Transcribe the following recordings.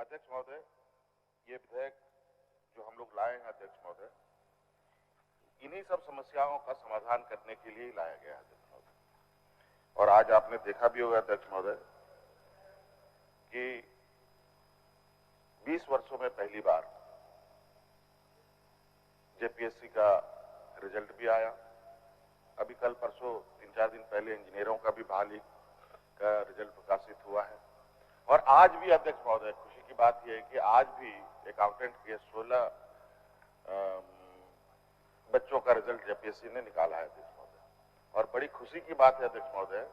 अध्यक्ष महोदय, ये विधेयक जो हम लोग लाए हैं अध्यक्ष महोदय, इन्हीं सब समस्याओं का समाधान करने के लिए लाया गया है अध्यक्ष महोदय। और आज आपने देखा भी होगा अध्यक्ष महोदय कि 20 वर्षों में पहली बार जेपीएससी का रिजल्ट भी आया। अभी कल परसों 3-4 दिन पहले इंजीनियरों का भी बहाली का रिजल्ट प्रकाशित हुआ है। और आज भी अध्यक्ष महोदय खुशी की बात यह है कि आज भी अकाउंटेंट के 16 बच्चों का रिजल्ट जेपीएससी ने निकाला है अध्यक्ष महोदय। और बड़ी खुशी की बात है अध्यक्ष महोदय,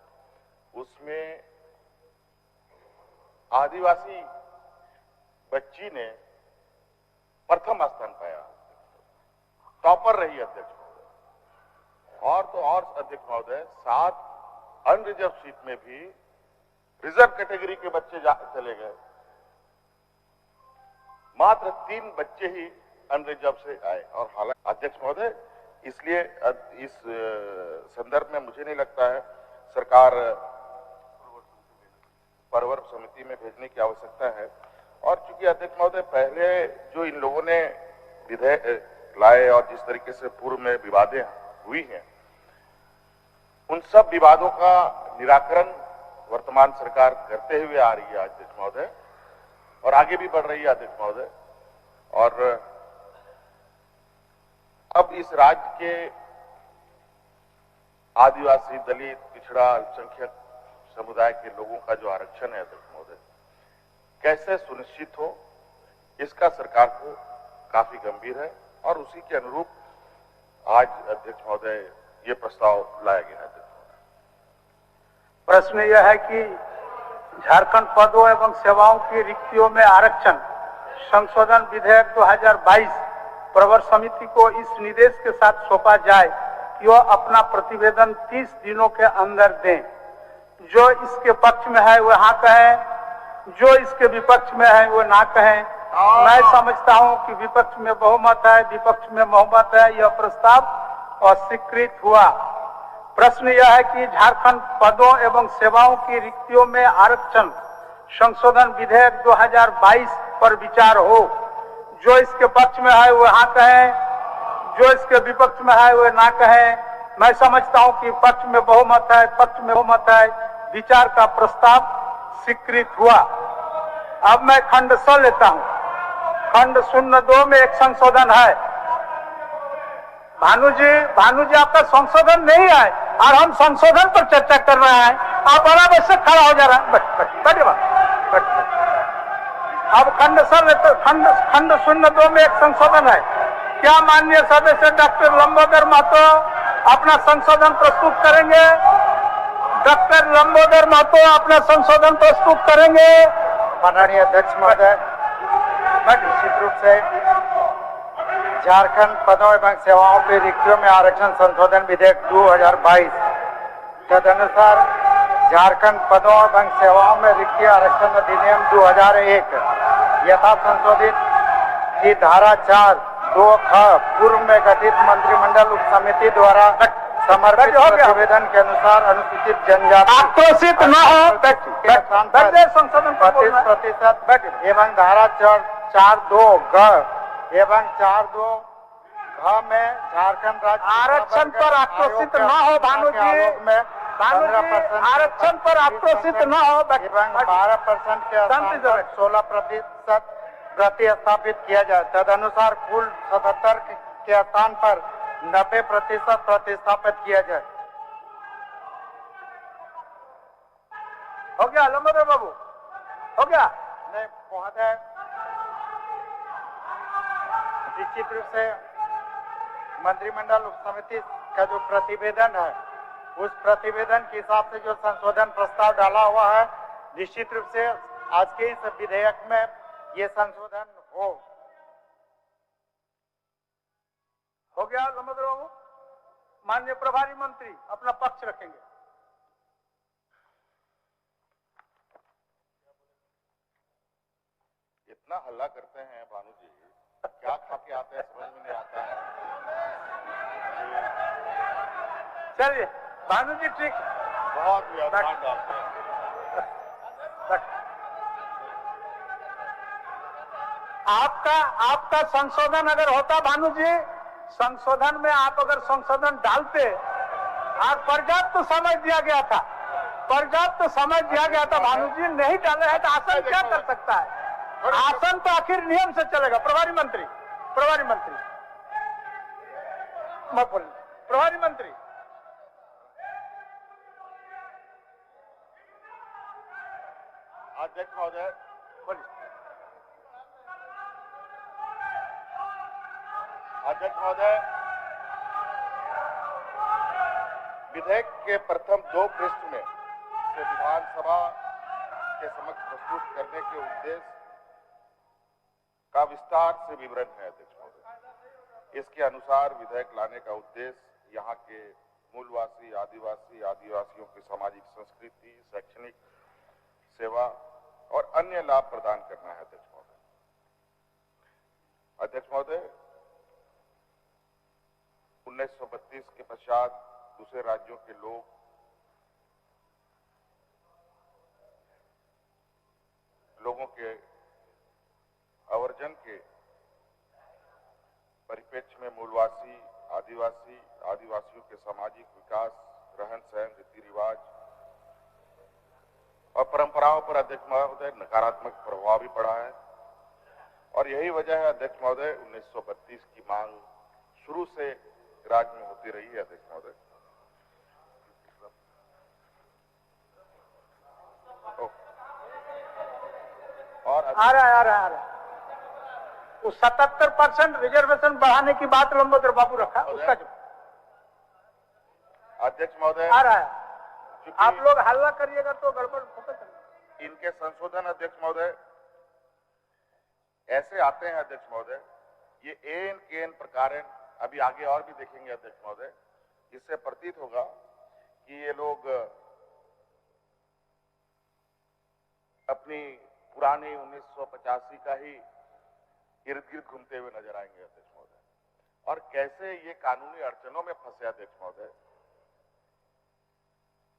उसमें आदिवासी बच्ची ने प्रथम स्थान पाया, टॉपर रही अध्यक्ष महोदय। और तो और अध्यक्ष महोदय 7 अनरिजर्व सीट में भी रिजर्व कैटेगरी के बच्चे चले गए। मात्र 3 बच्चे ही अनरिजर्व से आए। और हालांकि अध्यक्ष महोदय इसलिए इस संदर्भ में मुझे नहीं लगता है सरकार परवर समिति में भेजने की आवश्यकता है। और चूंकि अध्यक्ष महोदय पहले जो इन लोगों ने विधेयक लाए और जिस तरीके से पूर्व में विवादें हुई हैं, उन सब विवादों का निराकरण वर्तमान सरकार करते हुए आ रही है अध्यक्ष महोदय, और आगे भी बढ़ रही है अध्यक्ष महोदय। और अब इस राज्य के आदिवासी, दलित, पिछड़ा, अल्पसंख्यक समुदाय के लोगों का जो आरक्षण है अध्यक्ष महोदय, कैसे सुनिश्चित हो, इसका सरकार को काफी गंभीर है। और उसी के अनुरूप आज अध्यक्ष महोदय ये प्रस्ताव लाया गया है। प्रश्न यह है कि झारखंड पदों एवं सेवाओं की रिक्तियों में आरक्षण संशोधन विधेयक 2022 प्रवर समिति को इस निर्देश के साथ सौंपा जाए कि वह अपना प्रतिवेदन 30 दिनों के अंदर दें। जो इसके पक्ष में है वह हाँ कहें, जो इसके विपक्ष में है वो ना कहें। मैं समझता हूं कि विपक्ष में बहुमत है, विपक्ष में बहुमत है, यह प्रस्ताव अस्वीकृत हुआ। प्रश्न यह है कि झारखंड पदों एवं सेवाओं की रिक्तियों में आरक्षण संशोधन विधेयक 2022 पर विचार हो। जो इसके पक्ष में है वो हाँ कहें, जो इसके विपक्ष में है वो ना कहें। मैं समझता हूं कि पक्ष में बहुमत है, पक्ष में बहुमत है, विचार का प्रस्ताव स्वीकृत हुआ। अब मैं खंड स लेता हूं। खंड 02 में एक संशोधन है। भानु जी आपका संशोधन नहीं है और हम संशोधन पर चर्चा कर रहे हैं। आप बराबर से खड़ा हो जा रहा है। अब खंड 02 में एक संशोधन है। क्या माननीय सदस्य डॉक्टर लंबोदर महतो अपना संशोधन प्रस्तुत करेंगे? डॉक्टर लंबोदर महतो अपना संशोधन प्रस्तुत करेंगे? माननीय अध्यक्ष महोदय, निश्चित रूप से झारखंड पदों एवं सेवाओं की रिक्तियों में आरक्षण संशोधन विधेयक 2022 तदनुसार झारखंड पदों एवं सेवाओं में रिक्ति आरक्षण अधिनियम 2001 यथा संशोधित की धारा 4(2) पूर्व में गठित मंत्रिमंडल उप समिति द्वारा समर्पित प्रतिवेदन के अनुसार अनुसूचित जनजाति आक्रोशित न हो संशोधन 25% एवं धारा 4(2) एवं 4(2) में झारखंड राज्य आरक्षण पर आक्रोशित न हो। भानु जी में 15% आरक्षण पर आक्रोशित न हो एवं 12% के स्थान पर 16% प्रतिस्थापित किया जाए। तदनुसार कुल 77 के स्थान पर 90% प्रतिस्थापित किया जाए। हो गया लंबोदर बाबू, हो गया? नहीं महोदय, निश्चित रूप से मंत्रिमंडल उप समिति का जो प्रतिवेदन है, उस प्रतिवेदन के हिसाब से जो संशोधन प्रस्ताव डाला हुआ है, निश्चित रूप से आज के इस विधेयक में ये संशोधन हो गया लंबोदर बाबू? माननीय प्रभारी मंत्री अपना पक्ष रखेंगे। इतना हल्ला करते हैं भानु जी, क्या खा के आते हैं समझ में नहीं आता है। चलिए भानु जी ठीक, बहुत व्यवधान डालते हैं। आपका संशोधन अगर होता भानु जी, संशोधन में आप अगर संशोधन डालते, आज पर्याप्त समय दिया गया था, भानु जी नहीं डाले हैं तो आसन क्या कर सकता है? आसन तो आखिर नियम से चलेगा। प्रभारी मंत्री मत बोलिए। प्रभारी मंत्री अध्यक्ष महोदय बोलिए। अध्यक्ष महोदय, विधेयक के प्रथम 2 पृष्ठ में से विधानसभा के समक्ष प्रस्तुत करने के उद्देश्य का विस्तार से विवरण है। अध्यक्ष महोदय, इसके अनुसार विधेयक लाने का उद्देश्य यहाँ के मूलवासी आदिवासियों की सामाजिक संस्कृति, शैक्षणिक सेवा और अन्य लाभ प्रदान करना है। अध्यक्ष महोदय, 1932 के पश्चात दूसरे राज्यों के लोगों के आवर्जन के परिप्रेक्ष्य में मूलवासी आदिवासियों के सामाजिक विकास, रहन सहन, रीति रिवाज और परंपराओं पर अध्यक्ष महोदय नकारात्मक प्रभाव भी पड़ा है। और यही वजह है अध्यक्ष महोदय, 1932 की मांग शुरू से राज्य में होती रही है। अध्यक्ष महोदय, और आ रहा है। वो 77% रिजर्वेशन बढ़ाने की बात लंबोदर बाबू रखा, उसका जो अध्यक्ष महोदय आ रहा है। आप लोग हल्ला करिएगा तो गड़बड़ होगा। इनके संशोधन अध्यक्ष महोदय ऐसे आते हैं अध्यक्ष महोदय, ये एन केन प्रकार अभी आगे और भी देखेंगे अध्यक्ष महोदय। इससे प्रतीत होगा कि ये लोग अपनी पुरानी 1985 का ही इर्द गिर्द घूमते हुए नजर आएंगे अध्यक्ष महोदय। और कैसे ये कानूनी अड़चनों में फंसे अध्यक्ष महोदय,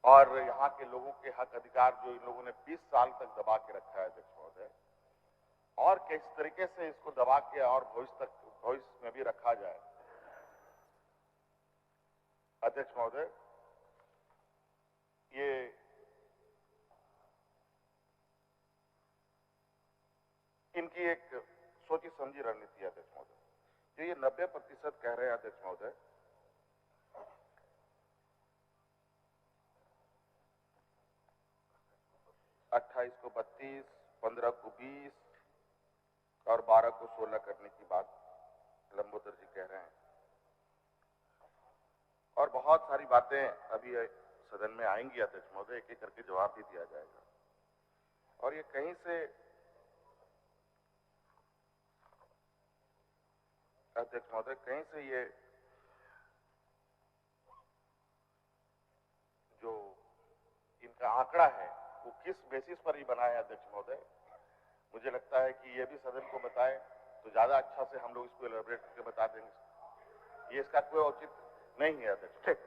और यहाँ के लोगों के हक अधिकार जो इन लोगों ने 20 साल तक दबा के रखा है अध्यक्ष महोदय, और किस तरीके से इसको दबा के और भविष्य में भी रखा जाए। अध्यक्ष महोदय, ये इनकी एक सोची समझी रणनीति है अध्यक्ष महोदय। जो ये 90% कह रहे हैं अध्यक्ष महोदय, अट्ठाईस को 32, 15 को 20 और 12 को 16 करने की बात लंबोदर जी कह रहे हैं। और बहुत सारी बातें अभी सदन में आएंगी अध्यक्ष महोदय, एक एक करके जवाब भी दिया जाएगा। और ये कहीं से अध्यक्ष महोदय, कहीं से ये जो इनका आंकड़ा है वो किस बेसिस पर ही बना है अध्यक्ष महोदय, मुझे लगता है कि ये भी सदन को बताए तो ज्यादा अच्छा से हम लोग इसको एलैबोरेट करके बता देंगे। ये इसका कोई औचित्य नहीं है अध्यक्ष। ठीक,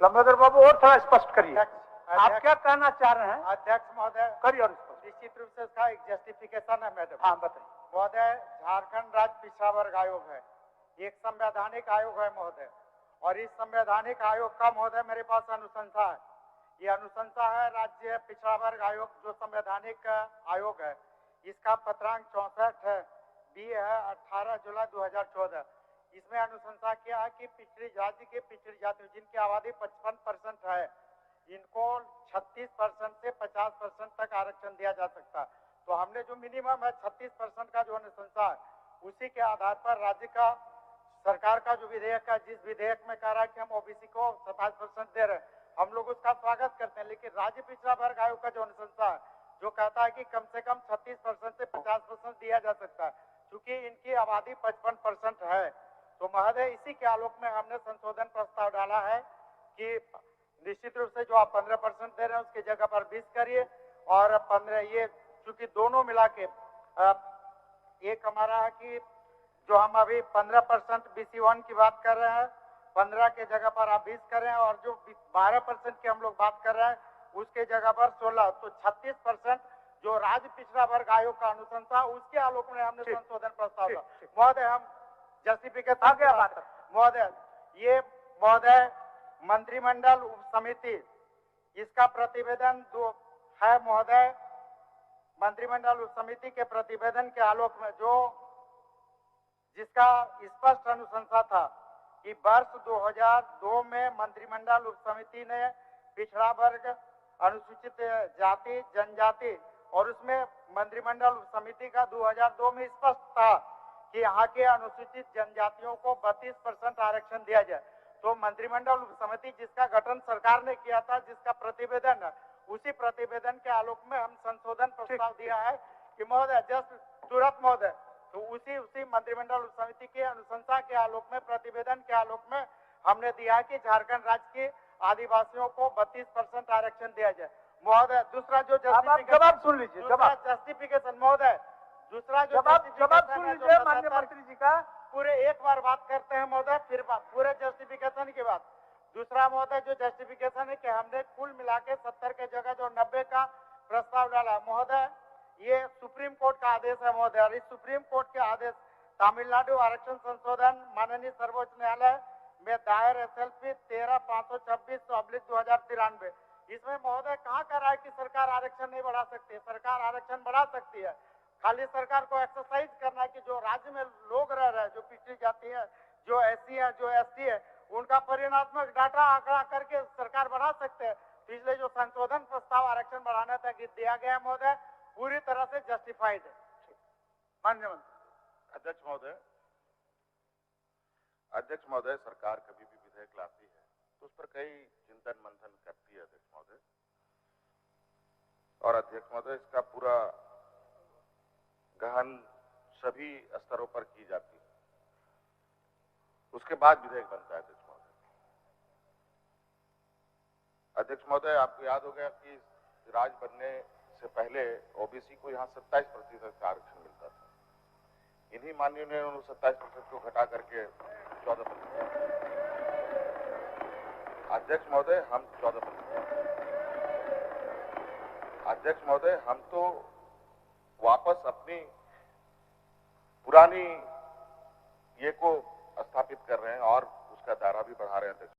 लंबोदर बाबू और थोड़ा स्पष्ट करिए, आप क्या कहना चाह रहे हैं? अध्यक्ष महोदय करिए। और निश्चित रूप से इसका एक जस्टिफिकेशन है मैडम। हाँ बताइए। महोदय, झारखंड राज्य पिछड़ा वर्ग आयोग है, एक संवैधानिक आयोग है महोदय, और इस संवैधानिक आयोग का महोदय मेरे पास अनुशंसा है। ये अनुशंसा है राज्य पिछड़ा वर्ग आयोग जो संवैधानिक आयोग है, इसका पत्रांक 64 है, बी है 18 जुलाई 2014। इसमें अनुशंसा किया है कि राज्य के पिछड़ी जातियों जिनकी आबादी 55% है, इनको 36% से 50% तक आरक्षण दिया जा सकता है। तो हमने जो मिनिमम है 36% का जो अनुशंसा है, उसी के आधार पर राज्य का सरकार का जो विधेयक है, जिस विधेयक में कह रहा है कि हम ओबीसी को 27% दे रहे हैं, हम लोग उसका स्वागत करते हैं। लेकिन राज्य पिछड़ा वर्ग आयोग का जो अनुशंसा है, जो कहता है कि कम से कम 36% से 50% दिया जा सकता है, क्योंकि इनकी आबादी 55% है। तो महोदय, इसी के आलोक में हमने संशोधन प्रस्ताव डाला है कि निश्चित रूप से जो आप 15% दे रहे हैं उसकी जगह पर 20 करिए, और 15 ये चूंकि दोनों मिला के एक हमारा है कि जो हम अभी 15% BC1 की बात कर रहे हैं, 15 के जगह पर आप 20 करें, और जो 12% की हम लोग बात कर रहे हैं उसके जगह पर 16, तो 36% जो राज्य पिछड़ा वर्ग आयोग का अनुशंसा, उसके आलोक में हमने ठीक। संशोधन प्रस्ताव ठीक, दिया। ठीक। महोदय, हम जस्टिफिकेशन आगे बात है। महोदय मंत्रिमंडल उप समिति, इसका प्रतिवेदन है महोदय। मंत्रिमंडल उप समिति के प्रतिवेदन के आलोक में जिसका स्पष्ट अनुशंसा था कि वर्ष 2002 में मंत्रिमंडल उप समिति ने पिछड़ा वर्ग, अनुसूचित जाति, जनजाति, और उसमें मंत्रिमंडल उप समिति का 2002 में स्पष्ट था कि यहाँ के अनुसूचित जनजातियों को 32% आरक्षण दिया जाए। तो मंत्रिमंडल उप समिति जिसका गठन सरकार ने किया था, जिसका प्रतिवेदन है, उसी प्रतिवेदन के आलोक में हम संशोधन प्रस्ताव दिया है कि महोदय तुरंत महोदय, तो उसी मंत्रिमंडल उप समिति के अनुशंसा के आलोक में, प्रतिवेदन के आलोक में हमने दिया है कि झारखंड राज्य के आदिवासियों को 32% आरक्षण दिया जाए। महोदय, दूसरा जो जवाब सुन लीजिए, जस्टिफिकेशन महोदय, दूसरा जो जवाब सुन लीजिए माननीय मंत्री जी का। पूरे एक बार बात करते हैं महोदय, फिर बात पूरे जस्टिफिकेशन के बाद। दूसरा महोदय जो जस्टिफिकेशन है कि हमने कुल मिला के 70 के जगह जो 90 का प्रस्ताव डाला महोदय, ये सुप्रीम कोर्ट का आदेश है महोदय। और इस सुप्रीम कोर्ट के आदेश तमिलनाडु आरक्षण संशोधन माननीय सर्वोच्च न्यायालय में दायर SLP 13/526/2093, इसमें महोदय कहाँ कह रहा है कि सरकार आरक्षण नहीं बढ़ा सकती है? सरकार आरक्षण बढ़ा सकती है। खाली सरकार को एक्सरसाइज करना है कि जो राज्य में लोग रह रहे हैं, जो पिछड़ी जाति है, जो SC है, जो ST है, उनका परिणात्मक डाटा आंकड़ा करके सरकार बढ़ा सकते हैं। पिछले जो संशोधन प्रस्ताव आरक्षण बढ़ाने तक दिया गया महोदय, पूरी तरह से जस्टिफाइड है। माननीय मंत्री। अध्यक्ष महोदय, सरकार कभी भी विधेयक लाती है तो उस पर कई चिंतन मंथन करती है अध्यक्ष महोदय। और अध्यक्ष महोदय, इसका पूरा गहन सभी स्तरों पर की जाती है, उसके बाद विधेयक बनता है अध्यक्ष महोदय। अध्यक्ष महोदय, आपको याद होगा कि राज बनने से पहले OBC को यहाँ 27% का आरक्षण मिलता था। इन्हीं माननीयों ने 27% को घटा करके 14%। अध्यक्ष महोदय, हम 14%। अध्यक्ष महोदय, हम तो वापस अपनी पुरानी ये को स्थापित कर रहे हैं और उसका दायरा भी बढ़ा रहे हैं अध्यक्ष।